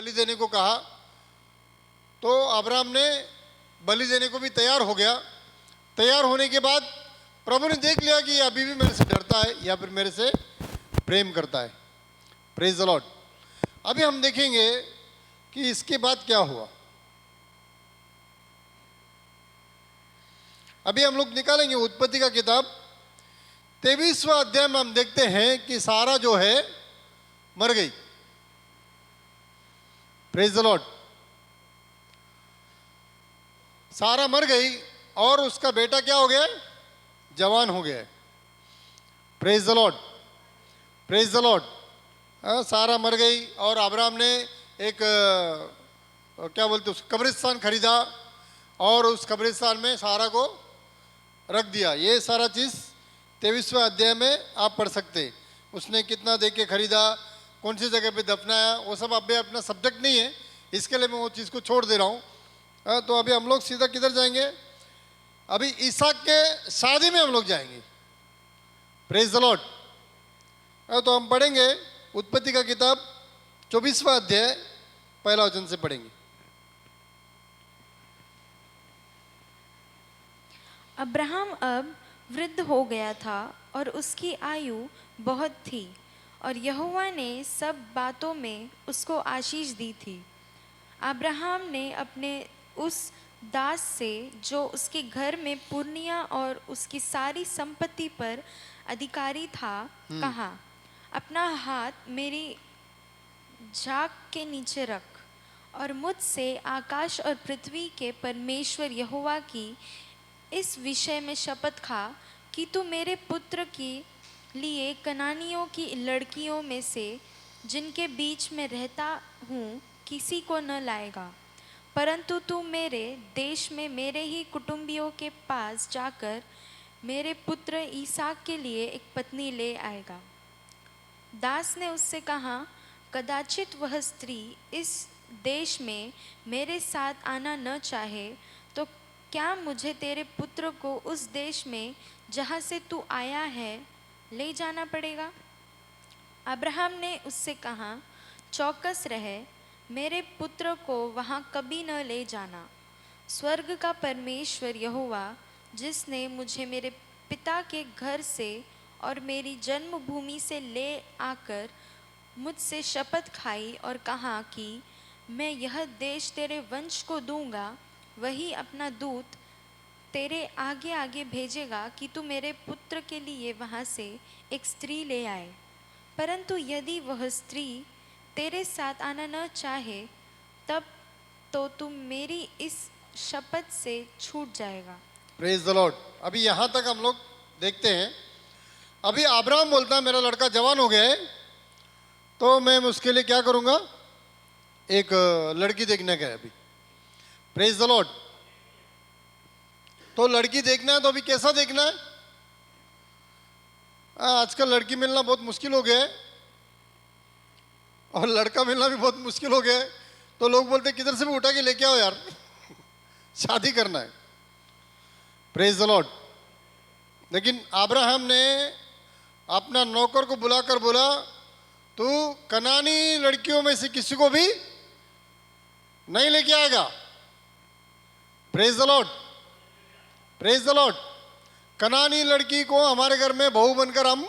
बलि देने को कहा तो अब्राहम ने बलि देने को भी तैयार हो गया। तैयार होने के बाद प्रभु ने देख लिया कि ये अभी भी मेरे से डरता है या फिर मेरे से प्रेम करता है। Praise the Lord. अभी हम देखेंगे कि इसके बाद क्या हुआ। अभी हम लोग निकालेंगे उत्पत्ति का किताब 23वां अध्याय में हम देखते हैं कि सारा जो है मर गई। Praise the Lord. सारा मर गई और उसका बेटा क्या हो गया? जवान हो गया। Praise the lord. Praise the Lord. सारा मर गई और अब्राहम ने एक क्या बोलते उस कब्रिस्तान खरीदा और उस कब्रिस्तान में सारा को रख दिया। ये सारा चीज़ 23वें अध्याय में आप पढ़ सकते। उसने कितना दे के खरीदा, कौन सी जगह पे दफनाया, वो सब अभी अपना सब्जेक्ट नहीं है, इसके लिए मैं वो चीज़ को छोड़ दे रहा हूँ। तो अभी हम लोग सीधा किधर जाएंगे? अभी इसहाक के शादी में हम लोग जाएंगे। Praise the lord. तो हम पढ़ेंगे उत्पत्ति का किताब 24वां अध्याय पहला वचन से पढ़ेंगे। अब्राहम अब वृद्ध हो गया था और उसकी आयु बहुत थी और यहोवा ने सब बातों में उसको आशीष दी थी। अब्राहम ने अपने उस दास से जो उसके घर में पुरनिया और उसकी सारी संपत्ति पर अधिकारी था कहा, अपना हाथ मेरी झाग के नीचे रख और मुझसे आकाश और पृथ्वी के परमेश्वर यहोवा की इस विषय में शपथ खा कि तू मेरे पुत्र के लिए कनानियों की लड़कियों में से जिनके बीच में रहता हूँ किसी को न लाएगा, परंतु तू मेरे देश में मेरे ही कुटुंबियों के पास जाकर मेरे पुत्र इसहाक के लिए एक पत्नी ले आएगा। दास ने उससे कहा, कदाचित वह स्त्री इस देश में मेरे साथ आना न चाहे तो क्या मुझे तेरे पुत्र को उस देश में जहाँ से तू आया है ले जाना पड़ेगा? अब्राहम ने उससे कहा, चौकस रहे, मेरे पुत्र को वहाँ कभी न ले जाना। स्वर्ग का परमेश्वर यहोवा जिसने मुझे मेरे पिता के घर से और मेरी जन्मभूमि से ले आकर मुझसे शपथ खाई और कहा कि मैं यह देश तेरे वंश को दूंगा, वही अपना दूत तेरे आगे आगे भेजेगा कि तू मेरे पुत्र के लिए वहाँ से एक स्त्री ले आए, परंतु यदि वह स्त्री तेरे साथ आना न चाहे तब तो तुम मेरी इस शपथ से छूट जाएगा। Praise the Lord. अभी यहाँ तक हम लोग देखते हैं। अभी अब्राहम बोलता है मेरा लड़का जवान हो गया है तो मैं उसके लिए क्या करूँगा? एक लड़की देखने गए अभी। Praise the lord. तो लड़की देखना है तो अभी कैसा देखना है? आजकल लड़की मिलना बहुत मुश्किल हो गया है और लड़का मिलना भी बहुत मुश्किल हो गया है। तो लोग बोलते किधर से भी उठा के लेके आओ यार शादी करना है। Praise the Lord. लेकिन अब्राहम ने अपना नौकर को बुलाकर बोला, तू कनानी लड़कियों में से किसी को भी नहीं लेके आएगा। Praise the lord. Praise the Lord. कनानी लड़की को हमारे घर में बहू बनकर हम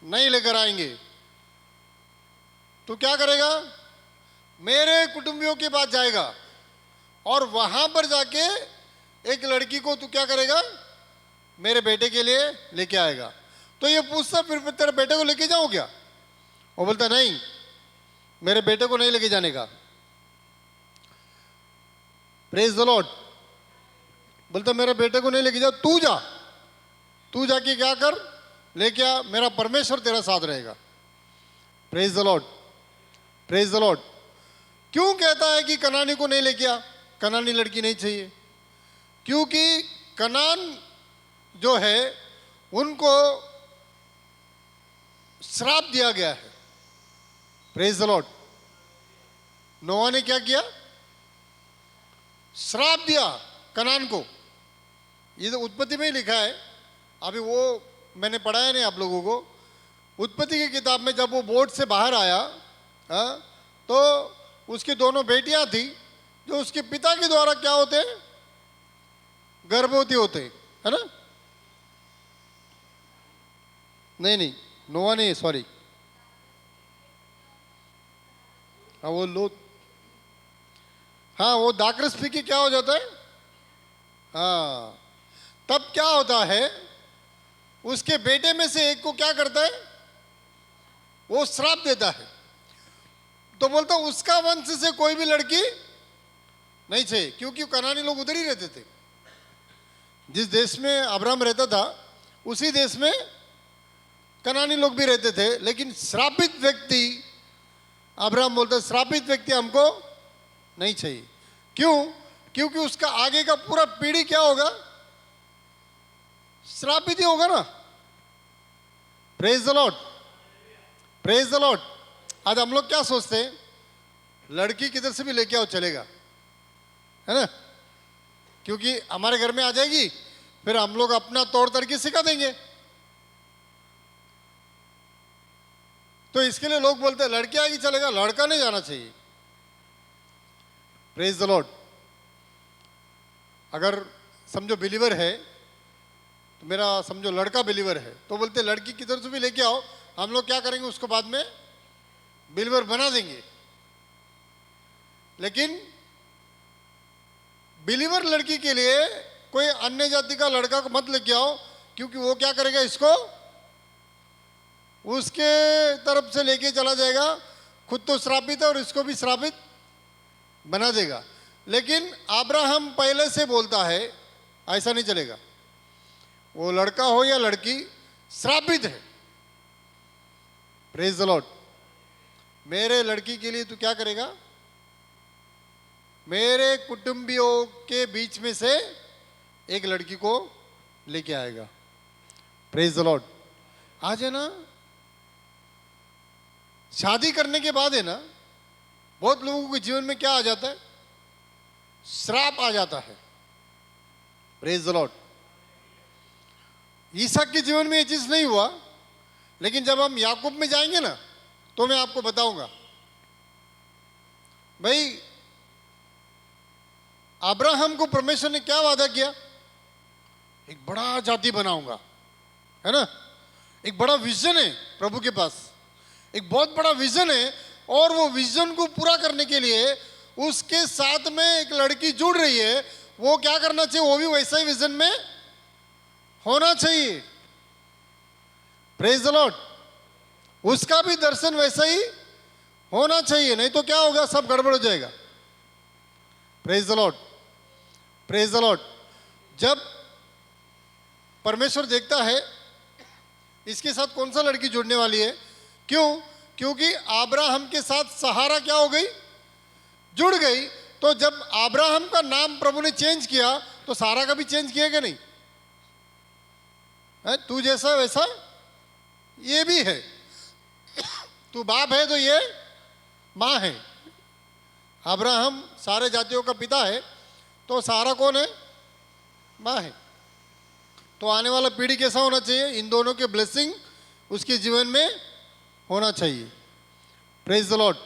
नहीं लेकर आएंगे। तू क्या करेगा? मेरे कुटुंबियों के पास जाएगा और वहां पर जाके एक लड़की को तू क्या करेगा? मेरे बेटे के लिए लेके आएगा। तो ये पूछता फिर तेरे बेटे को लेके जाऊं क्या? वो बोलता नहीं, मेरे बेटे को नहीं लेके जाने का। Praise the Lord. बोलता मेरे बेटे को नहीं लेके जा, तू जा, तू जाके क्या कर, लेके आ, मेरा परमेश्वर तेरा साथ रहेगा। Praise the lord. Praise the Lord. क्यों कहता है कि कनानी को नहीं लेके आ, कनानी लड़की नहीं चाहिए? क्योंकि कनान जो है उनको श्राप दिया गया है। Praise the Lord. नोआ ने क्या किया? श्राप दिया कनान को। ये तो उत्पत्ति में ही लिखा है। अभी वो मैंने पढ़ाया नहीं आप लोगों को। उत्पत्ति की किताब में जब वो बोट से बाहर आया तो उसकी दोनों बेटियां थी जो उसके पिता के द्वारा क्या होते हैं, गर्भवती होते हैं, है ना? नहीं नहीं, नोआ नहीं, सॉरी, हाँ वो लोत, हाँ वो दाकरस पी के क्या हो जाता है, हाँ तब क्या होता है, उसके बेटे में से एक को क्या करता है, वो श्राप देता है। तो बोलता उसका वंश से कोई भी लड़की नहीं चाहिए, क्योंकि कनानी लोग उधर ही रहते थे। जिस देश में अब्राहम रहता था उसी देश में कनानी लोग भी रहते थे। लेकिन श्रापित व्यक्ति, अब्राहम बोलता है श्रापित व्यक्ति हमको नहीं चाहिए। क्यों? क्योंकि उसका आगे का पूरा पीढ़ी क्या होगा, श्रापित ही होगा ना। Praise the lord, praise the Lord. आज हम लोग क्या सोचते हैं, लड़की किधर से भी लेके आओ चलेगा, है ना, क्योंकि हमारे घर में आ जाएगी, फिर हम लोग अपना तौर तरीके सिखा देंगे। तो इसके लिए लोग बोलते हैं लड़की आएगी चलेगा, लड़का नहीं जाना चाहिए। Praise the Lord. अगर समझो बिलीवर है, तो मेरा समझो लड़का बिलीवर है, तो बोलते लड़की किधर से भी लेके आओ, हम लोग क्या करेंगे उसको बाद में बिलीवर बना देंगे। लेकिन बिलीवर लड़की के लिए कोई अन्य जाति का लड़का को मत लेके आओ, क्योंकि वो क्या करेगा, इसको उसके तरफ से लेके चला जाएगा, खुद तो श्रापित है और इसको भी श्रापित बना देगा। लेकिन अब्राहम पहले से बोलता है ऐसा नहीं चलेगा, वो लड़का हो या लड़की श्रापित है। Praise the Lord. मेरे लड़की के लिए तू क्या करेगा, मेरे कुटुंबियों के बीच में से एक लड़की को लेके आएगा। Praise the Lord. आज है ना, शादी करने के बाद है ना, बहुत लोगों के जीवन में क्या आ जाता है, श्राप आ जाता है। Praise the Lord. ईसाक के जीवन में ये चीज नहीं हुआ, लेकिन जब हम याकूब में जाएंगे ना, तो मैं आपको बताऊंगा। भाई अब्राहम को परमेश्वर ने क्या वादा किया, एक बड़ा जाति बनाऊंगा, है ना, एक बड़ा विजन है प्रभु के पास, एक बहुत बड़ा विजन है, और वो विजन को पूरा करने के लिए उसके साथ में एक लड़की जुड़ रही है। वो क्या करना चाहिए, वो भी वैसा ही विजन में होना चाहिए। Praise the Lord. उसका भी दर्शन वैसा ही होना चाहिए, नहीं तो क्या होगा, सब गड़बड़ हो जाएगा। Praise the lord, praise the Lord. जब परमेश्वर देखता है इसके साथ कौन सा लड़की जुड़ने वाली है, क्यों? क्योंकि अब्राहम के साथ सहारा क्या हो गई, जुड़ गई। तो जब अब्राहम का नाम प्रभु ने चेंज किया, तो सारा का भी चेंज किया क्या नहीं? तू जैसा वैसा ये भी है, तू बाप है तो ये माँ है। अब्राहम सारे जातियों का पिता है, तो सारा कौन है, माँ है। तो आने वाला पीढ़ी कैसा होना चाहिए, इन दोनों के ब्लेसिंग उसके जीवन में होना चाहिए। Praise the lord,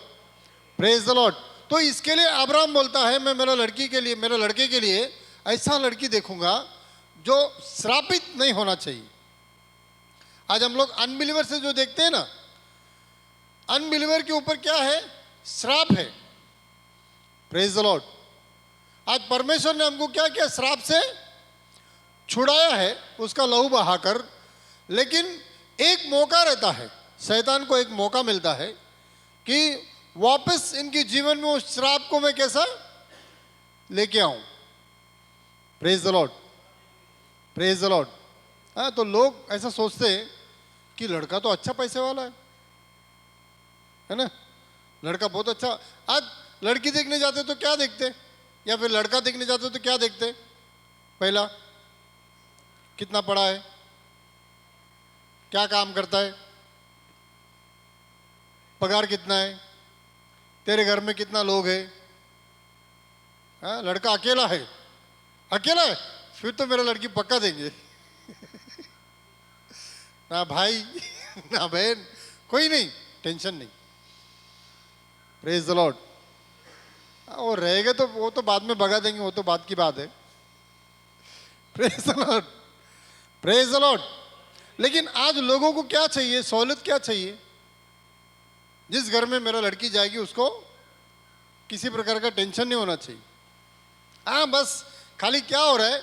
praise the lord. तो इसके लिए अब्राहम बोलता है, मैं मेरा लड़की के लिए, मेरे लड़के के लिए ऐसा लड़की देखूंगा जो श्रापित नहीं होना चाहिए। आज हम लोग अनबिलीवर से जो देखते हैं ना, अनबिलीवर के ऊपर क्या है, श्राप है। Praise the Lord. आज परमेश्वर ने हमको क्या किया, श्राप से छुड़ाया है, उसका लहू बहाकर। लेकिन एक मौका रहता है, शैतान को एक मौका मिलता है कि वापस इनके जीवन में उस श्राप को मैं कैसा लेके आऊं। Praise the lord, praise the Lord. हाँ, तो लोग ऐसा सोचते हैं कि लड़का तो अच्छा पैसे वाला है ना, लड़का बहुत अच्छा। आज लड़की देखने जाते तो क्या देखते, या फिर लड़का देखने जाते तो क्या देखते, पहला कितना पढ़ा है, क्या काम करता है, पगार कितना है, तेरे घर में कितना लोग है। हाँ, लड़का अकेला है, अकेला है, फिर तो मेरा लड़की पक्का देंगे। ना भाई ना बहन, कोई नहीं, टेंशन नहीं। Praise the Lord. वो रहेगा तो वो तो बाद में भगा देंगे, वो तो बात की बात है। Praise the lord, praise the Lord. लेकिन आज लोगों को क्या चाहिए, सहूलियत क्या चाहिए। जिस घर में मेरा लड़की जाएगी उसको किसी प्रकार का टेंशन नहीं होना चाहिए। हाँ बस खाली क्या हो रहा है,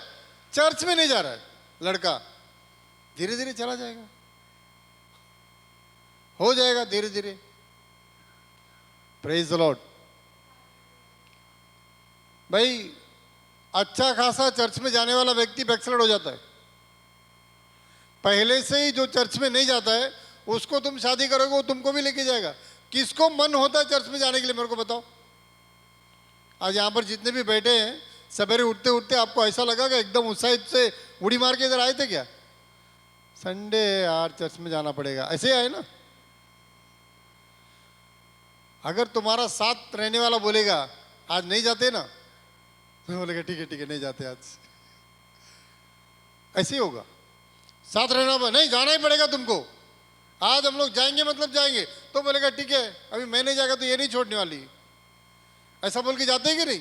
चर्च में नहीं जा रहा है लड़का, धीरे धीरे चला जाएगा, हो जाएगा धीरे धीरे। Praise the Lord. भाई अच्छा खासा चर्च में जाने वाला व्यक्ति बैकस्लाइड हो जाता है। पहले से ही जो चर्च में नहीं जाता है उसको तुम शादी करोगे, वो तुमको भी लेके जाएगा। किसको मन होता है चर्च में जाने के लिए, मेरे को बताओ। आज यहाँ पर जितने भी बैठे हैं, सवेरे उठते उठते आपको ऐसा लगा कि एकदम उत्साहित से उड़ी मार के इधर आए थे क्या? संडे यार चर्च में जाना पड़ेगा, ऐसे ही आए ना। अगर तुम्हारा साथ रहने वाला बोलेगा आज नहीं जाते ना, तो बोलेगा ठीक है नहीं जाते आज, ऐसे ही होगा। साथ रहना, नहीं जाना ही पड़ेगा तुमको, आज हम लोग जाएंगे मतलब जाएंगे, तो बोलेगा ठीक है अभी मैं नहीं जाएगा तो ये नहीं छोड़ने वाली, ऐसा बोल के जाते हैं कि नहीं।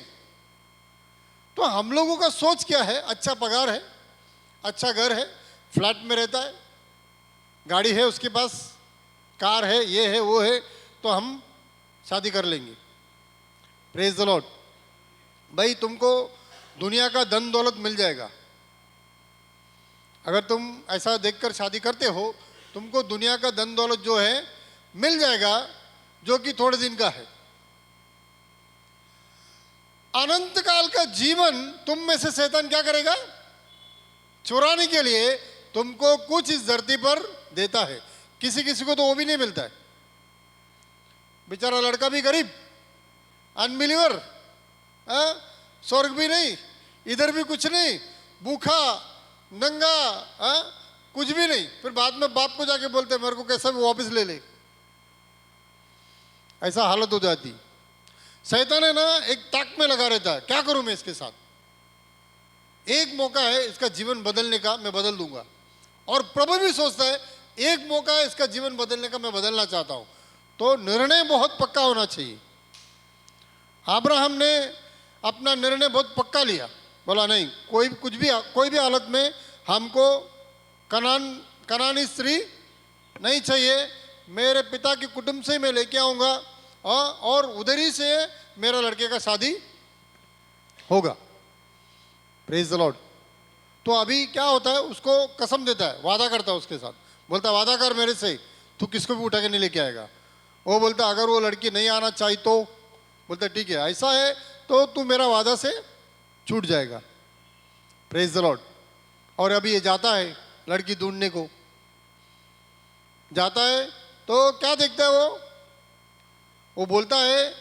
तो हम लोगों का सोच क्या है, अच्छा पगार है, अच्छा घर है, फ्लैट में रहता है, गाड़ी है उसके पास, कार है, ये है वो है, तो हम शादी कर लेंगे। Praise the Lord. भाई तुमको दुनिया का धन दौलत मिल जाएगा। अगर तुम ऐसा देखकर शादी करते हो, तुमको दुनिया का धन दौलत जो है मिल जाएगा, जो कि थोड़े दिन का है। अनंत काल का जीवन तुम में से शैतान क्या करेगा, चुराने के लिए तुमको कुछ इस धरती पर देता है। किसी किसी को तो वो भी नहीं मिलता है, बेचारा लड़का भी गरीब, अनबिलीवर, स्वर्ग भी नहीं, इधर भी कुछ नहीं, भूखा नंगा, कुछ भी नहीं। फिर बाद में बाप को जाके बोलते मेरे को कैसा भी वापस ले ले, ऐसा हालत हो जाती। शैतान है ना, एक ताक में लगा रहता है, क्या करूं मैं इसके साथ, एक मौका है इसका जीवन बदलने का, मैं बदल दूंगा। और प्रभु भी सोचता है एक मौका है इसका जीवन बदलने का, मैं बदलना चाहता हूं। तो निर्णय बहुत पक्का होना चाहिए। अब्राहम ने अपना निर्णय बहुत पक्का लिया, बोला नहीं कोई भी हालत में हमको कनानी स्त्री नहीं चाहिए, मेरे पिता के कुटुंब से ही मैं लेके आऊंगा और उधर ही से मेरा लड़के का शादी होगा। Praise the lord. तो अभी क्या होता है, उसको कसम देता है, वादा करता है उसके साथ, बोलता है वादा कर मेरे से, तू किसको भी उठा के नहीं लेके आएगा। वो बोलता अगर वो लड़की नहीं आना चाहिए तो, बोलता ठीक है ऐसा है तो तू मेरा वादा से छूट जाएगा। Praise the Lord. और अभी ये जाता है लड़की ढूंढने को, जाता है तो क्या देखता है वो बोलता है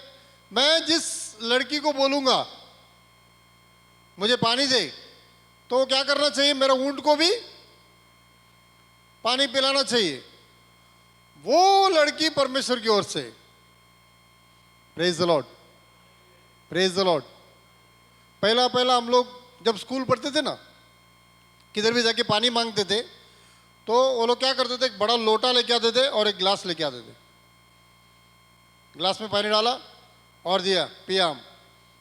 मैं जिस लड़की को बोलूंगा मुझे पानी दे, तो क्या करना चाहिए, मेरा ऊंट को भी पानी पिलाना चाहिए। वो लड़की परमेश्वर की ओर से। Praise the lord, praise the Lord. पहला हम लोग जब स्कूल पढ़ते थे ना, किधर भी जाके पानी मांगते थे, तो वो लोग क्या करते थे, एक बड़ा लोटा लेके आते थे और एक गिलास लेके आते थे। गिलास में पानी डाला और दिया, पिया हम,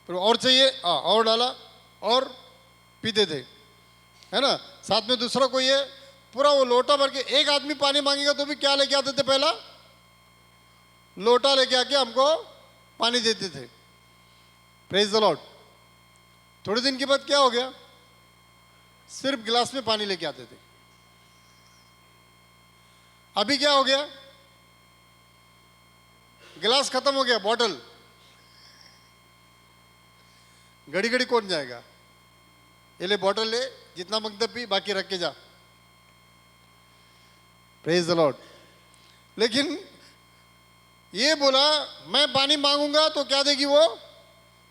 फिर और चाहिए और डाला और पीते थे, है ना। साथ में दूसरा कोई है, पूरा वो लोटा भर के, एक आदमी पानी मांगेगा तो भी क्या लेके आते थे, पहला लोटा लेके आके हमको पानी देते थे। Praise the Lord. थोड़े दिन के बाद क्या हो गया, सिर्फ गिलास में पानी लेके आते थे। अभी क्या हो गया, गिलास खत्म हो गया, बॉटल। घड़ी घड़ी कौन जाएगा, ये ले बॉटल ले, जितना मंगते पी, बाकी रख के जा। Praise the Lord. लेकिन ये बोला मैं पानी मांगूंगा तो क्या देगी वो,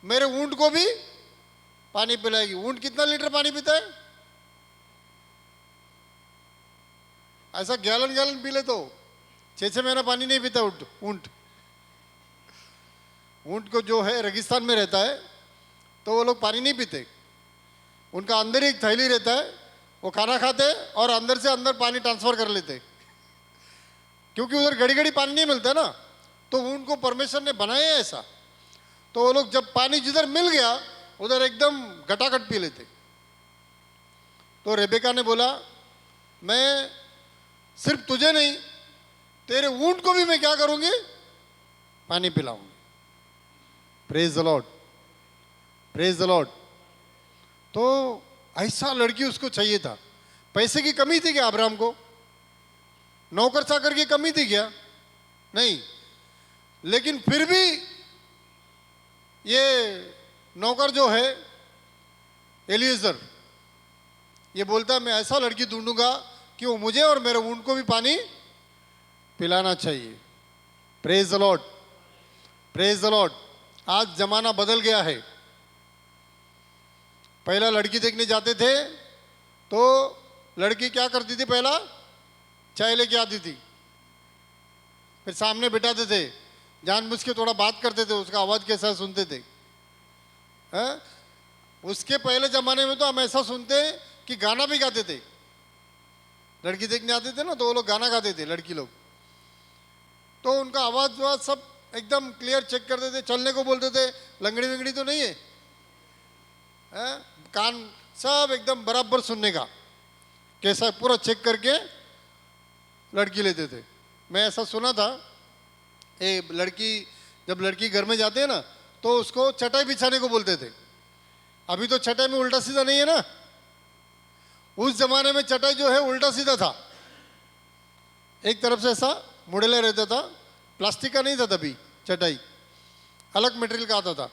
मेरे ऊंट को भी पानी पिलाएगी। ऊंट कितना लीटर पानी पीता है, ऐसा गैलन पी ले तो 6 महीना पानी नहीं पीता ऊंट। ऊंट को जो है रेगिस्तान में रहता है तो वो लोग पानी नहीं पीते, उनका अंदर ही एक थैली रहता है, वो खाना खाते और अंदर से अंदर पानी ट्रांसफर कर लेते, क्योंकि उधर घड़ी घड़ी पानी नहीं मिलता ना। तो उनको परमेश्वर ने बनाया है ऐसा। तो वो लोग जब पानी जिधर मिल गया उधर एकदम घटाघट पी लेते। तो रेबेका ने बोला, मैं सिर्फ तुझे नहीं, तेरे ऊंट को भी मैं क्या करूंगी, पानी पिलाऊंगी। Praise the lord, praise the lord. तो ऐसा लड़की उसको चाहिए था। पैसे की कमी थी क्या अब्राहम को? नौकर चाकर की कमी थी क्या? नहीं। लेकिन फिर भी ये नौकर जो है एलिएजर, ये बोलता है मैं ऐसा लड़की ढूंढूंगा कि वो मुझे और मेरे ऊंट को भी पानी पिलाना चाहिए। Praise the lord, praise the Lord. आज जमाना बदल गया है। पहला लड़की देखने जाते थे तो लड़की क्या करती थी, पहला चाय लेके आती थी, फिर सामने बिठाते थे, जानबूझ के थोड़ा बात करते थे, उसका आवाज कैसा है सुनते थे। हैं? उसके पहले जमाने में तो हम ऐसा सुनते कि गाना भी गाते थे। लड़की देखने आते थे ना तो वो लोग गाना गाते थे, लड़की लोग। तो उनका आवाज वाज सब एकदम क्लियर चेक करते थे, चलने को बोलते थे, लंगड़ी विंगड़ी तो नहीं है, हैं? कान सब एकदम बराबर सुनने का, कैसा पूरा चेक करके लड़की लेते थे। मैं ऐसा सुना था, लड़की जब लड़की घर में जाते हैं ना तो उसको चटाई बिछाने को बोलते थे। अभी तो चटाई में उल्टा सीधा नहीं है ना, उस जमाने में चटाई जो है उल्टा सीधा था, एक तरफ से ऐसा मुड़ेला रहता था, प्लास्टिक का नहीं था तभी, चटाई अलग मटेरियल का आता था।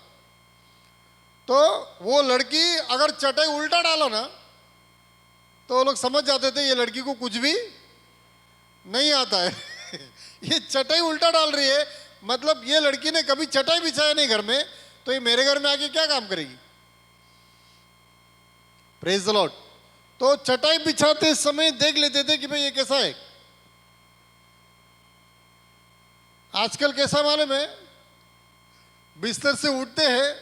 तो वो लड़की अगर चटाई उल्टा डालो ना तो वो लोग समझ जाते थे ये लड़की को कुछ भी नहीं आता है। ये चटाई उल्टा डाल रही है, मतलब ये लड़की ने कभी चटाई बिछाया नहीं घर में, तो ये मेरे घर में आके क्या काम करेगी। Praise the lord. तो चटाई बिछाते समय देख लेते थे कि भाई ये कैसा है। आजकल कैसा मालूम है, बिस्तर से उठते हैं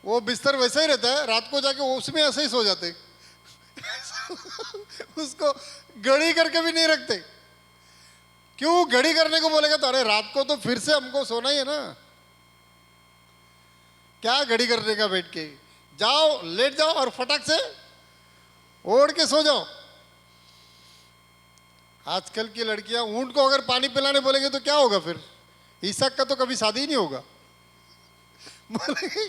वो बिस्तर वैसा ही रहता है, रात को जाके उसमें ऐसे ही सो जाते। उसको घड़ी करके भी नहीं रखते। क्यों घड़ी करने को बोलेगा तो अरे रात को तो फिर से हमको सोना ही है ना, क्या घड़ी करने का, बैठ के जाओ, लेट जाओ और फटाक से ओढ़ के सो जाओ। आजकल की लड़कियां ऊंट को अगर पानी पिलाने बोलेंगे तो क्या होगा फिर? ईसाक का तो कभी शादी ही नहीं होगा। बोलेंगे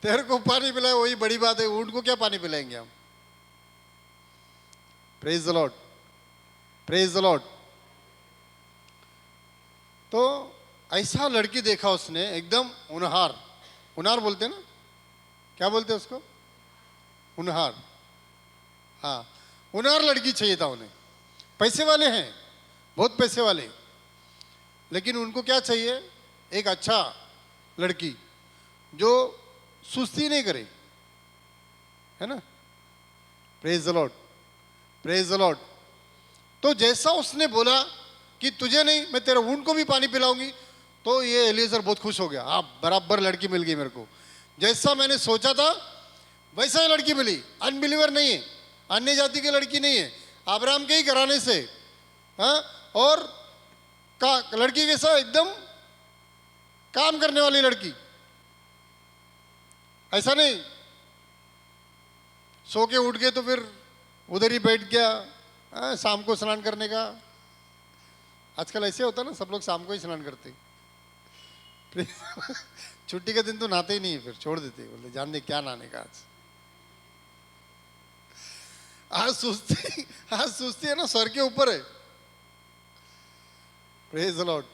तेरे को पानी पिलाए वही बड़ी बात है, ऊंट को क्या पानी पिलाएंगे हम। Praise the lord, praise the lord. तो ऐसा लड़की देखा उसने, एकदम उनहार, उनहार बोलते हैं ना, क्या बोलते हैं उसको, उनहार। हाँ, उनहार लड़की चाहिए था उन्हें। पैसे वाले हैं, बहुत पैसे वाले, लेकिन उनको क्या चाहिए, एक अच्छा लड़की जो सुस्ती नहीं करे, है ना। Praise the lord, praise the lord. तो जैसा उसने बोला कि तुझे नहीं मैं तेरे ऊंट को भी पानी पिलाऊंगी, तो ये एलिएजर बहुत खुश हो गया। हाँ, बराबर लड़की मिल गई मेरे को, जैसा मैंने सोचा था वैसा ही लड़की मिली। अनबिलीवर नहीं है, अन्य जाति की लड़की नहीं है, अब्राहम के ही घराने से। हाँ, और का लड़की कैसा, एकदम काम करने वाली लड़की, ऐसा नहीं सो के उठ गए तो फिर उधर ही बैठ गया। हाँ, शाम को स्नान करने का, आजकल ऐसे होता ना, सब लोग शाम को ही स्नान करते। छुट्टी के दिन तो नहाते ही नहीं, फिर छोड़ देते, बोले जान दे क्या नहाने का आज सोचती है ना सर के ऊपर है। Praise the lord.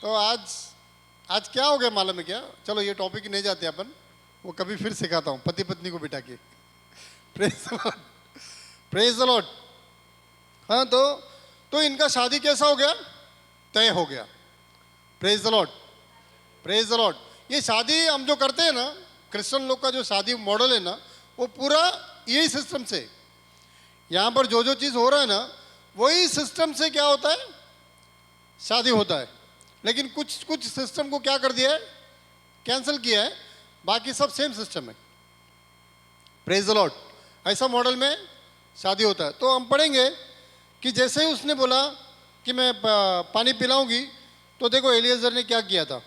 तो आज क्या हो गया मालूम है क्या? चलो ये टॉपिक नहीं जाते अपन, वो कभी फिर सिखाता हूँ, पति पत्नी को बिठा के। Praise the lord, praise the Lord. हाँ, तो इनका शादी कैसा हो गया, तय हो गया। Praise the lord, praise the Lord. ये शादी हम जो करते हैं ना, क्रिश्चियन लोग का जो शादी मॉडल है ना, वो पूरा यही सिस्टम से, यहाँ पर जो जो चीज़ हो रहा है ना, वही सिस्टम से क्या होता है, शादी होता है। लेकिन कुछ सिस्टम को क्या कर दिया है, कैंसिल किया है, बाकी सब सेम सिस्टम है। Praise the Lord. ऐसा मॉडल में शादी होता है। तो हम पढ़ेंगे कि जैसे ही उसने बोला कि मैं पानी पिलाऊंगी, तो देखो एलिएजर ने क्या किया था।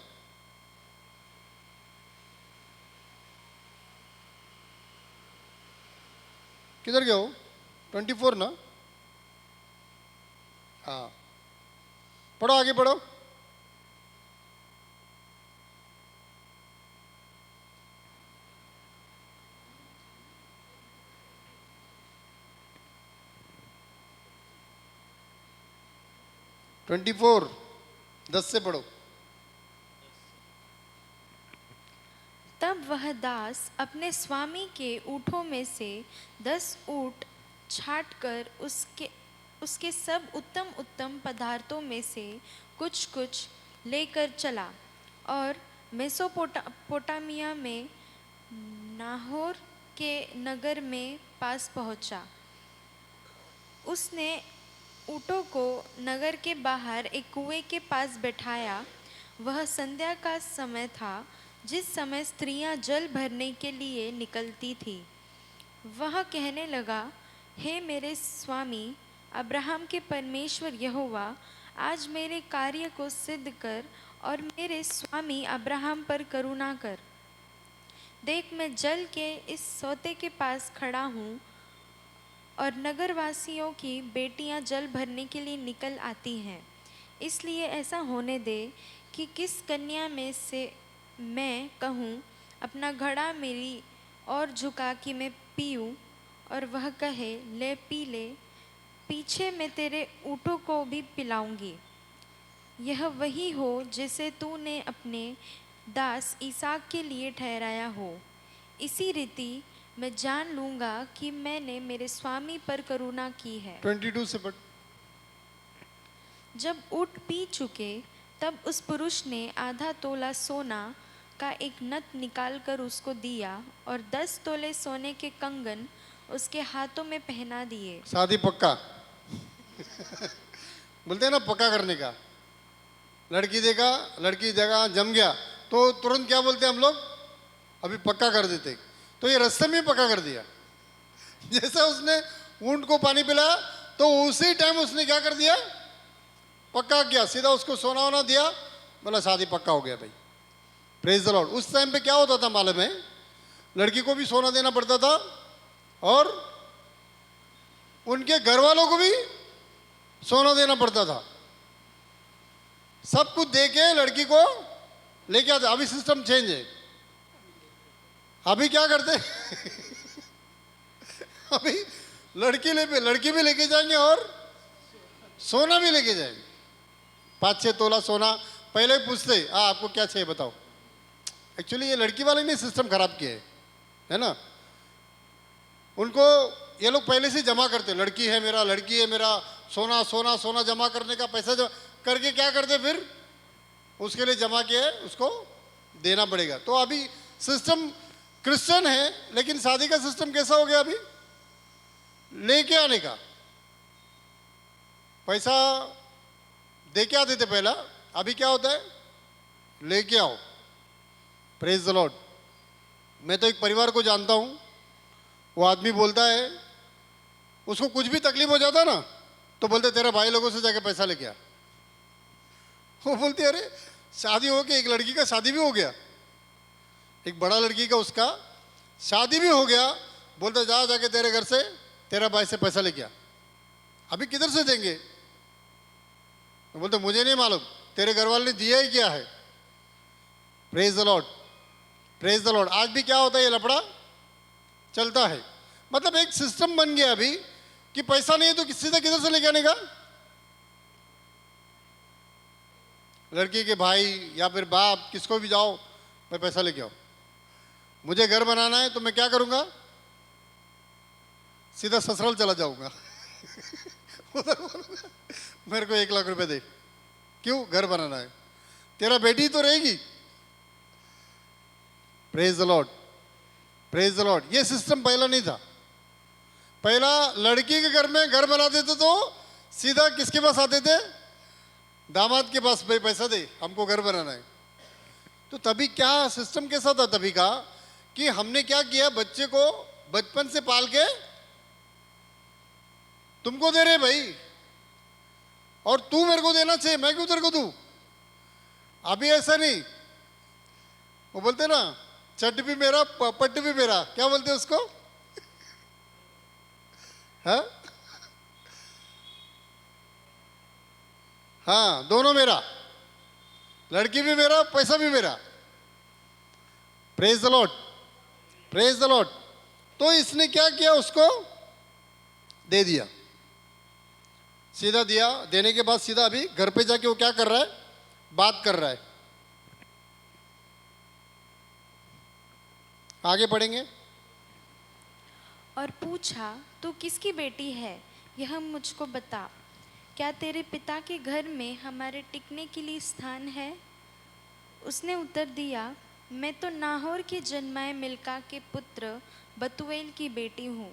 किधर गए हो? 24 ना? हाँ, पढ़ो, आगे पढ़ो। ट्वेंटी फोर 10 से पढ़ो। तब वह दास अपने स्वामी के ऊँटों में से 10 ऊँट छाँट कर उसके सब उत्तम उत्तम पदार्थों में से कुछ कुछ लेकर चला और मेसोपोटामिया में नाहोर के नगर में पास पहुंचा। उसने ऊँटों को नगर के बाहर एक कुएं के पास बैठाया। वह संध्या का समय था, जिस समय स्त्रियां जल भरने के लिए निकलती थी। वह कहने लगा, हे मेरे स्वामी अब्राहम के परमेश्वर यहोवा, आज मेरे कार्य को सिद्ध कर और मेरे स्वामी अब्राहम पर करुणा कर। देख, मैं जल के इस सोते के पास खड़ा हूँ और नगरवासियों की बेटियां जल भरने के लिए निकल आती हैं। इसलिए ऐसा होने दे कि किस कन्या में से मैं कहूँ, अपना घड़ा मेरी ओर झुका कि मैं पीऊँ, और वह कहे, ले पी ले, पीछे मैं तेरे ऊँटों को भी पिलाऊंगी। यह वही हो जिसे तूने अपने दास इसहाक के लिए ठहराया हो। इसी रीति मैं जान लूँगा कि मैंने मेरे स्वामी पर करुणा की है। 22 से पढ़। जब ऊँट पी चुके, तब उस पुरुष ने आधा तोला सोना का एक नत निकालकर उसको दिया और 10 तोले सोने के कंगन उसके हाथों में पहना दिए। शादी पक्का बोलते हैं ना, पक्का करने का। लड़की देखा जम गया तो तुरंत क्या बोलते हैं हम लोग, अभी पक्का कर देते। तो ये रास्ते में पक्का कर दिया। जैसा उसने ऊंट को पानी पिलाया तो उसी टाइम उसने क्या कर दिया, पक्का किया। सीधा उसको सोना वोना दिया, बोला शादी पक्का हो गया भाई। Praise the Lord. उस टाइम पे क्या होता था मालूम है, लड़की को भी सोना देना पड़ता था और उनके घर वालों को भी सोना देना पड़ता था। सब कुछ दे के लड़की को लेके आते। अभी सिस्टम चेंज है। अभी क्या करते अभी लड़की भी लेके जाएंगे और सोना भी लेके जाएंगे। 5-6 तोला सोना। पहले ही पूछते, आपको क्या चाहिए बताओ। एक्चुअली ये लड़की वाले ने सिस्टम खराब किया है ना। उनको ये लोग पहले से जमा करते, लड़की है मेरा, सोना सोना सोना जमा करने का पैसा करके क्या करते, फिर उसके लिए जमा किया है, उसको देना पड़ेगा। तो अभी सिस्टम क्रिश्चियन है, लेकिन शादी का सिस्टम कैसा हो गया अभी, लेके आने का। पैसा दे के आते थे पहला, अभी क्या होता है, लेके आओ। Praise the Lord. मैं तो एक परिवार को जानता हूं, वो आदमी बोलता है, उसको कुछ भी तकलीफ हो जाता ना तो बोलते तेरे भाई लोगों से जाके पैसा लेके आ। वो बोलते अरे शादी हो गई, एक लड़की का शादी भी हो गया, एक बड़ा लड़की का उसका शादी भी हो गया। बोलते जाके तेरे घर से तेरा भाई से पैसा लेके आ। अभी किधर से देंगे? बोलते मुझे नहीं मालूम, तेरे घर वाले ने दिया ही क्या है। Praise the lord, praise the Lord. आज भी क्या होता है, ये लफड़ा चलता है। मतलब एक सिस्टम बन गया अभी कि पैसा नहीं है तो सीधा किधर से लेके आने का। लड़की के भाई या फिर बाप, किसको भी जाओ, मैं पैसा लेके आओ। मुझे घर बनाना है तो मैं क्या करूंगा, सीधा ससुराल चला जाऊंगा उधर बोलूंगा मेरे को 1 लाख रुपए दे। क्यों? घर बनाना है। तेरा बेटी तो रहेगी। Praise the lord, praise the Lord. ये सिस्टम पहला नहीं था। पहला लड़की के घर में घर बनाते थे तो सीधा किसके पास आते थे, दामाद के पास, भाई पैसा दे, हमको घर बनाना है। तो तभी क्या सिस्टम कैसा था तभी का, कि हमने क्या किया, बच्चे को बचपन से पाल के तुमको दे रहे भाई, और तू मेरे को देना चाहिए, मैं क्यों तेरे को दूं। अभी ऐसा नहीं। वो बोलते ना, चट भी मेरा पट भी मेरा, क्या बोलते उसको हाँ हाँ, दोनों मेरा, लड़की भी मेरा, पैसा भी मेरा। Praise the lord, praise the lord. तो इसने क्या किया, उसको दे दिया, सीधा दिया। देने के बाद सीधा अभी घर पे जाके वो क्या कर रहा है, बात कर रहा है। आगे पढ़ेंगे। और पूछा, तू किसकी बेटी है, यह मुझको बता। क्या तेरे पिता के घर में हमारे टिकने के लिए स्थान है? उसने उत्तर दिया, मैं तो नाहोर के जन्माए मिल्का के पुत्र बतूएल की बेटी हूँ।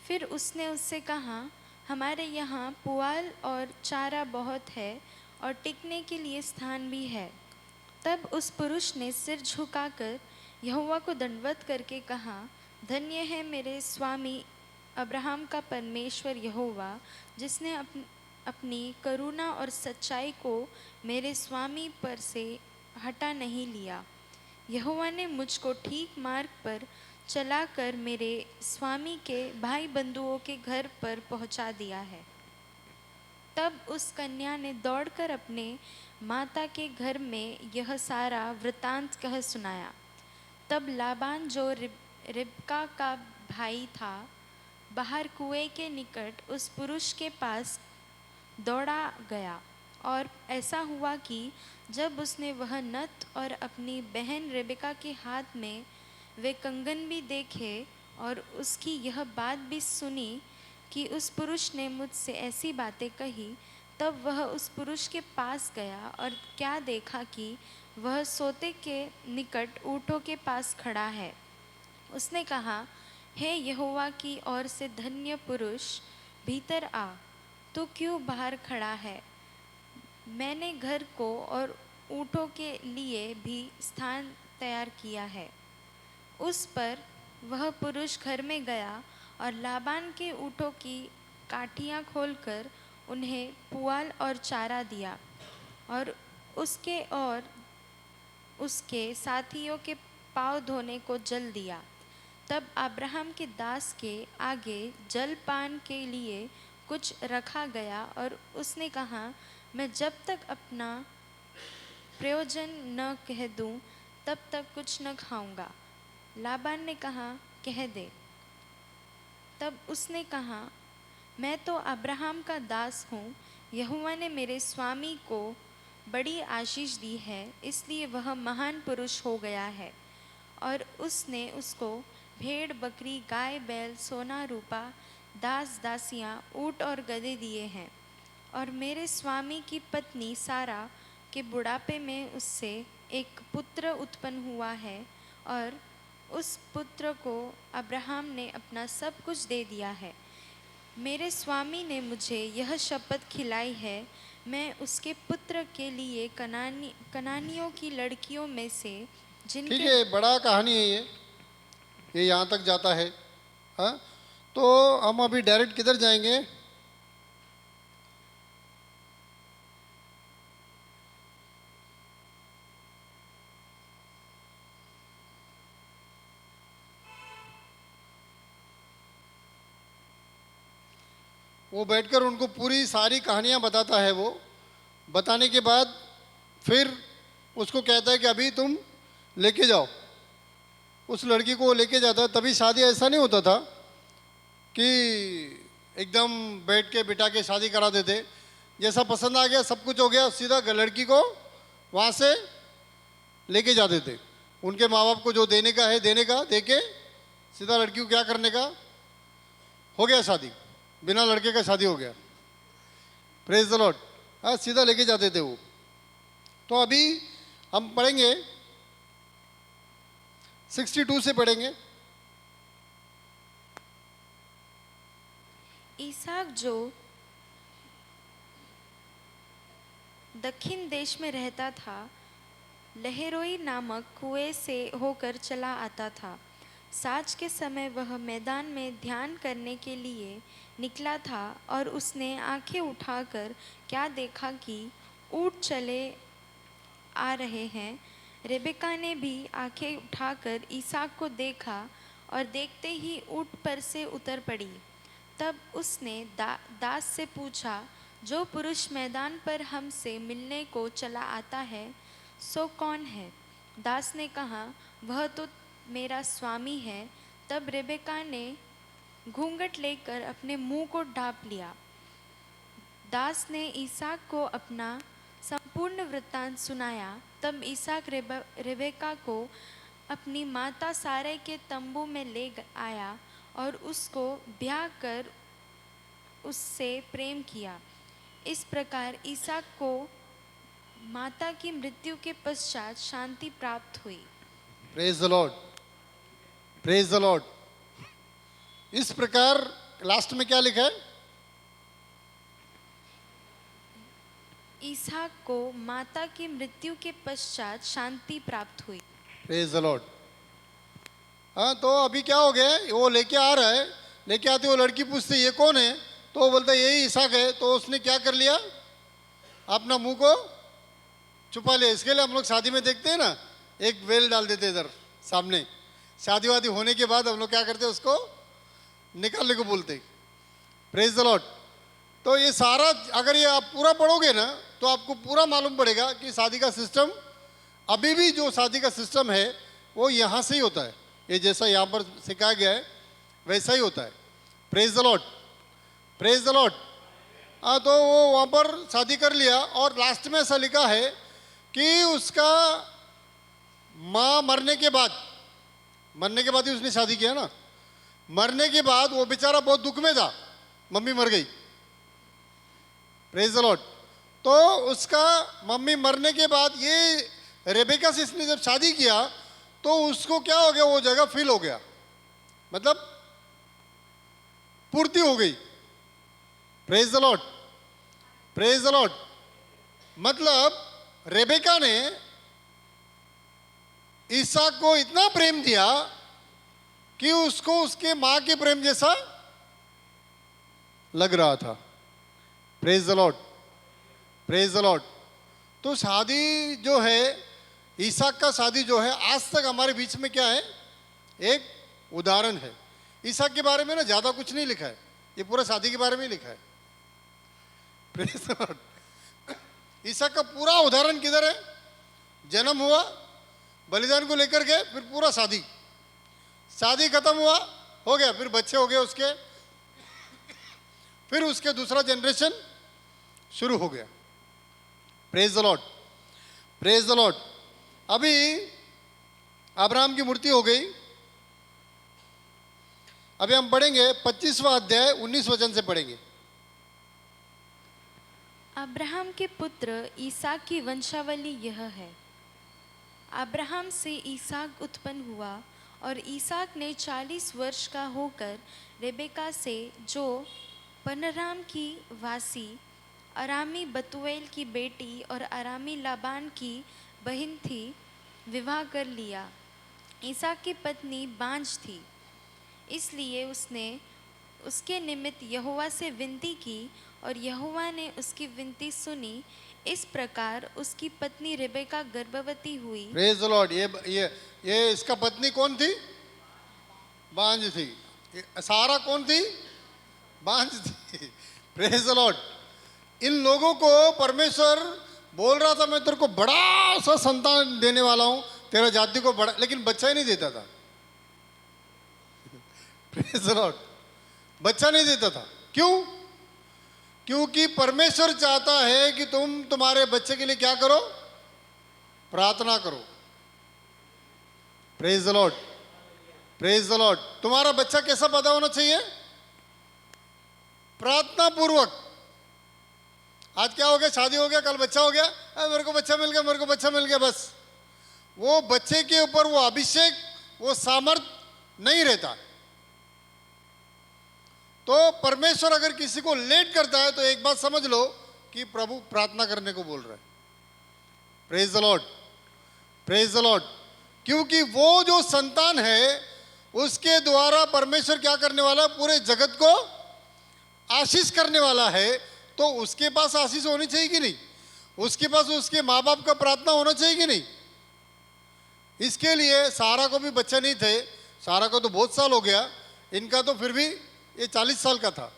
फिर उसने उससे कहा, हमारे यहाँ पुआल और चारा बहुत है और टिकने के लिए स्थान भी है। तब उस पुरुष ने सिर झुकाकर यहोवा को दंडवत करके कहा, धन्य है मेरे स्वामी अब्राहम का परमेश्वर यहोवा, जिसने अपनी करुणा और सच्चाई को मेरे स्वामी पर से हटा नहीं लिया। यहोवा ने मुझको ठीक मार्ग पर चलाकर मेरे स्वामी के भाई बंधुओं के घर पर पहुंचा दिया है। तब उस कन्या ने दौड़कर अपने माता के घर में यह सारा वृतांत कह सुनाया। तब लाबान जो रिबका का भाई था, बाहर कुएं के निकट उस पुरुष के पास दौड़ा गया। और ऐसा हुआ कि जब उसने वह नत और अपनी बहन रेबेका के हाथ में वे कंगन भी देखे और उसकी यह बात भी सुनी कि उस पुरुष ने मुझसे ऐसी बातें कही, तब वह उस पुरुष के पास गया और क्या देखा कि वह सोते के निकट ऊँटों के पास खड़ा है। उसने कहा, हे यहोवा की ओर से धन्य पुरुष, भीतर आ। तू क्यों बाहर खड़ा है? मैंने घर को और ऊँटों के लिए भी स्थान तैयार किया है। उस पर वह पुरुष घर में गया और लाबान के ऊँटों की काठियाँ खोलकर उन्हें पुआल और चारा दिया और उसके साथियों के पाँव धोने को जल दिया। तब अब्राहम के दास के आगे जलपान के लिए कुछ रखा गया और उसने कहा, मैं जब तक अपना प्रयोजन न कह दूं तब तक कुछ न खाऊंगा। लाबान ने कहा, कह दे। तब उसने कहा, मैं तो अब्राहम का दास हूँ। यहोवा ने मेरे स्वामी को बड़ी आशीष दी है, इसलिए वह महान पुरुष हो गया है। और उसने उसको भेड़ बकरी गाय बैल सोना रूपा दास दासियाँ ऊँट और गदहे दिए हैं। और मेरे स्वामी की पत्नी सारा के बुढ़ापे में उससे एक पुत्र उत्पन्न हुआ है और उस पुत्र को अब्राहम ने अपना सब कुछ दे दिया है। मेरे स्वामी ने मुझे यह शपथ खिलाई है, मैं उसके पुत्र के लिए कनानियों की लड़कियों में से ठीक जिनके है, बड़ा कहानी है ये यहाँ तक जाता है। हाँ, तो हम अभी डायरेक्ट किधर जाएंगे? वो बैठकर उनको पूरी सारी कहानियाँ बताता है। वो बताने के बाद फिर उसको कहता है कि अभी तुम लेके जाओ। उस लड़की को वो लेके जाता है। तभी शादी ऐसा नहीं होता था कि एकदम बैठ के बिठा के शादी करा देते। जैसा पसंद आ गया, सब कुछ हो गया, सीधा लड़की को वहाँ से लेके जाते थे। उनके माँ बाप को जो देने का है देने का, दे के सीधा लड़की को क्या करने का, हो गया शादी, बिना लड़के का शादी हो गया। Praise the Lord. हाँ, सीधा लेके जाते थे वो। तो अभी हम पढ़ेंगे 62 से पढ़ेंगे। ईसाक जो दक्षिण देश में रहता था, लहेरोई नामक कुएं से होकर चला आता था। साँझ के समय वह मैदान में ध्यान करने के लिए निकला था और उसने आंखें उठाकर क्या देखा कि ऊँट चले आ रहे हैं। रेबेका ने भी आंखें उठाकर ईसाक को देखा और देखते ही ऊँट पर से उतर पड़ी। तब उसने दास से पूछा, जो पुरुष मैदान पर हमसे मिलने को चला आता है सो कौन है? दास ने कहा, वह तो मेरा स्वामी है। तब रेबेका ने घूंघट लेकर अपने मुंह को ढाँप लिया। दास ने इसहाक को अपना संपूर्ण वृत्तांत सुनाया। तब इसहाक रेबेका को अपनी माता सारै के तंबू में ले आया और उसको ब्याह कर उससे प्रेम किया। इस प्रकार इसहाक को माता की मृत्यु के पश्चात शांति प्राप्त हुई। Praise the lord, praise the Lord. इस प्रकार लास्ट में क्या लिखा है? इसहाक को माता की मृत्यु के पश्चात शांति प्राप्त हुई। Praise the Lord. हाँ, तो अभी क्या हो गया, वो लेके आ रहा है, लेके आते वो लड़की पूछती ये कौन है, तो वो बोलता यही इसहाक है। तो उसने क्या कर लिया, अपना मुंह को छुपा लिया। इसके लिए हम लोग शादी में देखते हैं ना, एक वेल डाल देते इधर सामने। शादी वादी होने के बाद हम लोग क्या करते हैं, उसको निकालने को बोलते। Praise the lord. तो ये सारा अगर ये आप पूरा पढ़ोगे ना तो आपको पूरा मालूम पड़ेगा कि शादी का सिस्टम, अभी भी जो शादी का सिस्टम है वो यहाँ से ही होता है। ये जैसा यहाँ पर सिखाया गया है वैसा ही होता है। Praise the lord, praise the Lord. हाँ, तो वो वहाँ पर शादी कर लिया और लास्ट में ऐसा लिखा है कि उसका माँ मरने के बाद ही उसने शादी किया ना। मरने के बाद वो बेचारा बहुत दुख में था, मम्मी मर गई। Praise the lord. तो उसका मम्मी मरने के बाद ये रेबेका से इसने जब शादी किया तो उसको क्या हो गया, वो जगह फिल हो गया, मतलब पूर्ति हो गई। Praise the lord, praise the Lord. मतलब रेबेका ने इसहाक को इतना प्रेम दिया कि उसको उसके मां के प्रेम जैसा लग रहा था। Praise the lord, praise the lord. तो शादी जो है, इसहाक का शादी जो है आज तक हमारे बीच में क्या है, एक उदाहरण है। इसहाक के बारे में ना ज्यादा कुछ नहीं लिखा है, ये पूरा शादी के बारे में ही लिखा है। Praise the Lord. इसहाक का पूरा उदाहरण किधर है, जन्म हुआ, बलिदान को लेकर गए, फिर पूरा शादी, शादी खत्म हुआ, हो गया, फिर बच्चे हो गए उसके, फिर उसके दूसरा जनरेशन शुरू हो गया। Praise the lord, praise the Lord. अभी अब्राहम की मूर्ति हो गई। अभी हम पढ़ेंगे 25वां अध्याय 19 वचन से पढ़ेंगे। अब्राहम के पुत्र इसहाक की वंशावली यह है। अब्राहम से इसहाक उत्पन्न हुआ और इसहाक ने 40 वर्ष का होकर रेबेका से, जो पनराम की वासी अरामी बतूएल की बेटी और अरामी लाबान की बहन थी, विवाह कर लिया। इसहाक की पत्नी बांझ थी, इसलिए उसने उसके निमित्त यहोवा से विनती की और यहोवा ने उसकी विनती सुनी। इस प्रकार उसकी पत्नी रेबेका गर्भवती हुई। Praise the Lord. ये इसका पत्नी कौन थी? बांझ थी। सारा कौन थी? बांझ थी। Praise the Lord. इन लोगों को परमेश्वर बोल रहा था, मैं तेरे को बड़ा सा संतान देने वाला हूं, तेरा जाति को बड़ा, लेकिन बच्चा ही नहीं देता था। Praise the Lord. बच्चा नहीं देता था। क्यों? क्योंकि परमेश्वर चाहता है कि तुम तुम्हारे बच्चे के लिए क्या करो? प्रार्थना करो। Praise the lord, praise the Lord. तुम्हारा बच्चा कैसा पैदा होना चाहिए? प्रार्थना पूर्वक। आज क्या हो गया, शादी हो गया, कल बच्चा हो गया, मेरे को बच्चा मिल गया, मेरे को बच्चा मिल गया, बस। वो बच्चे के ऊपर वो अभिषेक, वो सामर्थ नहीं रहता। तो परमेश्वर अगर किसी को लेट करता है तो एक बात समझ लो कि प्रभु प्रार्थना करने को बोल रहा है। Praise the lord, praise the Lord. क्योंकि वो जो संतान है उसके द्वारा परमेश्वर क्या करने वाला है? पूरे जगत को आशीष करने वाला है। तो उसके पास आशीष होनी चाहिए कि नहीं? उसके पास उसके माँ बाप का प्रार्थना होना चाहिए कि नहीं? इसके लिए सारा को भी बच्चा नहीं थे। सारा को तो बहुत साल हो गया, इनका तो फिर भी ये 40 साल का था।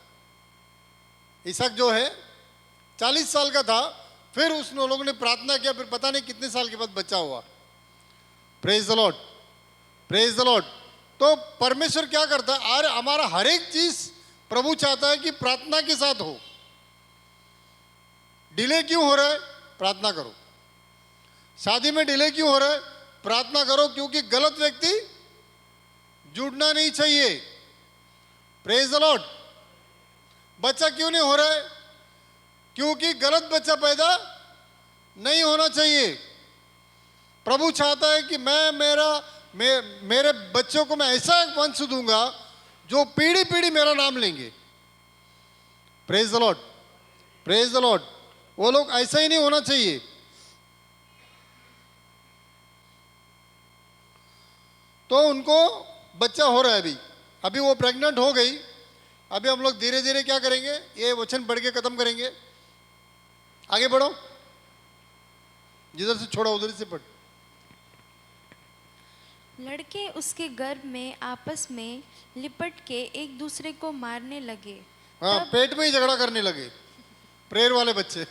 इसहाक जो है 40 साल का था, फिर उस लोगों ने प्रार्थना किया, फिर पता नहीं कितने साल के बाद बच्चा हुआ। Praise the lord, praise the lord. तो परमेश्वर क्या करता है, और हमारा हर एक चीज प्रभु चाहता है कि प्रार्थना के साथ हो। डिले क्यों हो रहा है, प्रार्थना करो। शादी में डिले क्यों हो रहा है, प्रार्थना करो, क्योंकि गलत व्यक्ति जुड़ना नहीं चाहिए। Praise the Lord. बच्चा क्यों नहीं हो रहा है, क्योंकि गलत बच्चा पैदा नहीं होना चाहिए। प्रभु चाहता है कि मेरे बच्चों को मैं ऐसा एक वंश दूंगा जो पीढ़ी पीढ़ी मेरा नाम लेंगे। Praise the lord, praise the Lord. वो लोग ऐसा ही नहीं होना चाहिए। तो उनको बच्चा हो रहा है, अभी वो प्रेग्नेंट हो गई। अभी हम लोग धीरे धीरे क्या करेंगे, ये वचन पढ़ के खत्म करेंगे। आगे बढ़ो, जिधर से छोड़ा उधर से पढ़। लड़के उसके गर्भ में आपस में लिपट के एक दूसरे को मारने लगे। हाँ, पेट में ही झगड़ा करने लगे, प्रेयर वाले बच्चे।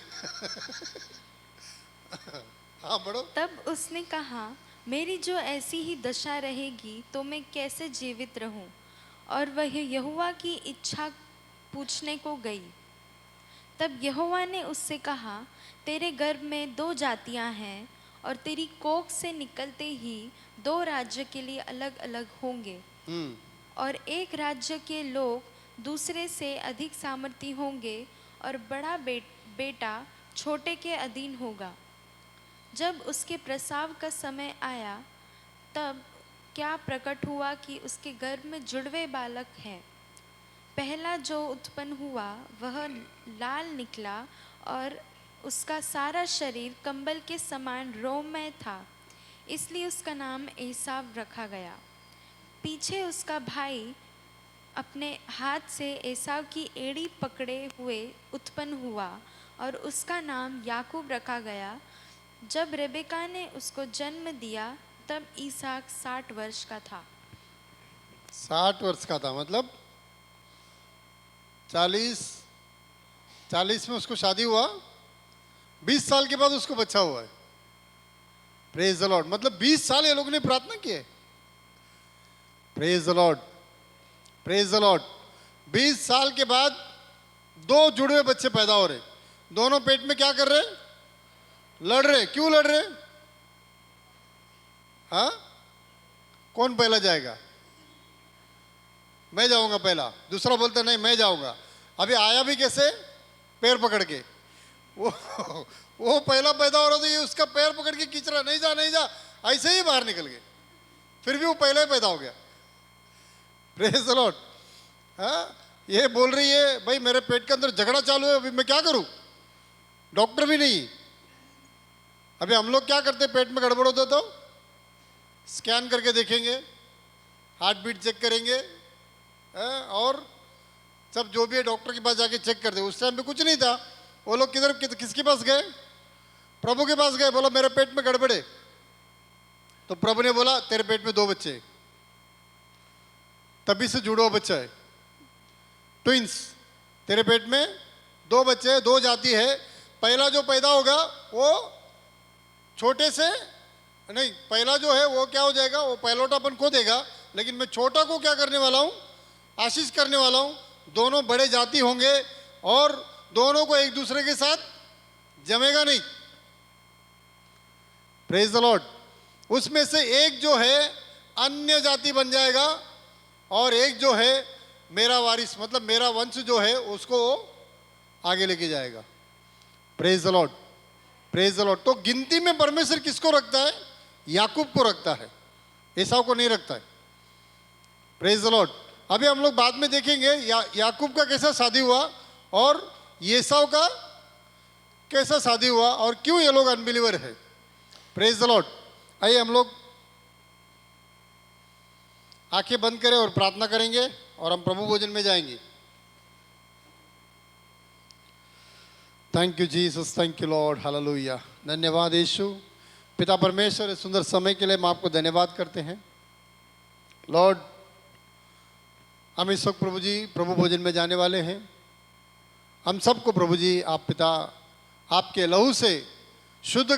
हाँ बढ़ो। तब उसने कहा, मेरी जो ऐसी ही दशा रहेगी तो मैं कैसे जीवित रहूं? और वह यहोवा की इच्छा पूछने को गई। तब यहोवा ने उससे कहा, तेरे गर्भ में 2 जातियां हैं और तेरी कोख से निकलते ही 2 राज्य के लिए अलग अलग होंगे। और एक राज्य के लोग दूसरे से अधिक सामर्थी होंगे और बड़ा बेटा छोटे के अधीन होगा। जब उसके प्रसव का समय आया तब क्या प्रकट हुआ कि उसके गर्भ में जुड़वे बालक हैं। पहला जो उत्पन्न हुआ वह लाल निकला और उसका सारा शरीर कंबल के समान रोममय था, इसलिए उसका नाम एसाव रखा गया। पीछे उसका भाई अपने हाथ से एसाव की एड़ी पकड़े हुए उत्पन्न हुआ और उसका नाम याकूब रखा गया। जब रेबेका ने उसको जन्म दिया तब इसहाक 60 वर्ष का था। 60 वर्ष का था, मतलब 40 में उसको शादी हुआ, 20 साल के बाद उसको बच्चा हुआ है। Praise the Lord. मतलब 20 साल ये लोग ने प्रार्थना की है। Praise the lord, praise the Lord. 20 साल के बाद 2 जुड़वे बच्चे पैदा हो रहे, दोनों पेट में क्या कर रहे, लड़ रहे। क्यों लड़ रहे? हाँ, कौन पहला जाएगा? मैं जाऊंगा पहला, दूसरा बोलता नहीं मैं जाऊंगा। अभी आया भी कैसे, पैर पकड़ के। वो पहला पैदा हो रहा था, ये उसका पैर पकड़ के खींच रहा, नहीं जा नहीं जा, ऐसे ही बाहर निकल गए। फिर भी वो पहले ही पैदा हो गया। Praise the Lord. हाँ, ये बोल रही है भाई मेरे पेट के अंदर झगड़ा चालू है, अभी मैं क्या करूं, डॉक्टर भी नहीं। अभी हम लोग क्या करते, पेट में गड़बड़ होता तो स्कैन करके देखेंगे, हार्ट बीट चेक करेंगे, और सब जो भी है डॉक्टर के पास जाके चेक करते। उस टाइम पे कुछ नहीं था। वो लोग किसके पास गए? प्रभु के पास गए। बोला मेरे पेट में गड़बड़ है। तो प्रभु ने बोला तेरे पेट में 2 बच्चे, तभी से जुड़ा हुआ बच्चा है, ट्विंस। तेरे पेट में 2 बच्चे, 2 जाति है। पहला जो पैदा होगा वो छोटे से नहीं, पहला जो है वो क्या हो जाएगा, वो पहलौटापन खो देगा। लेकिन मैं छोटा को क्या करने वाला हूं, आशीष करने वाला हूं। दोनों बड़े जाति होंगे और दोनों को एक दूसरे के साथ जमेगा नहीं। Praise the Lord. उसमें से एक जो है अन्य जाति बन जाएगा और एक जो है मेरा वारिस, मतलब मेरा वंश जो है उसको आगे लेके जाएगा। Praise the lord, praise the lord. तो गिनती में परमेश्वर किसको रखता है? याकूब को रखता है, एसाव को नहीं रखता है। Praise the Lord. अभी हम लोग बाद में देखेंगे याकूब का कैसा शादी हुआ और एसाव का कैसा शादी हुआ और क्यों ये लोग अनबिलीवर है। Praise the Lord. आइए हम लोग आंखें बंद करें और प्रार्थना करेंगे और हम प्रभु भोजन में जाएंगे। Thank you Jesus, thank you Lord, hallelujah. धन्यवाद यीशु। पिता परमेश्वर, इस सुंदर समय के लिए हम आपको धन्यवाद करते हैं लॉर्ड। हम इस वक्त प्रभु जी प्रभु भोजन में जाने वाले हैं हम सबको प्रभु जी आप पिता आपके लहू से शुद्ध कर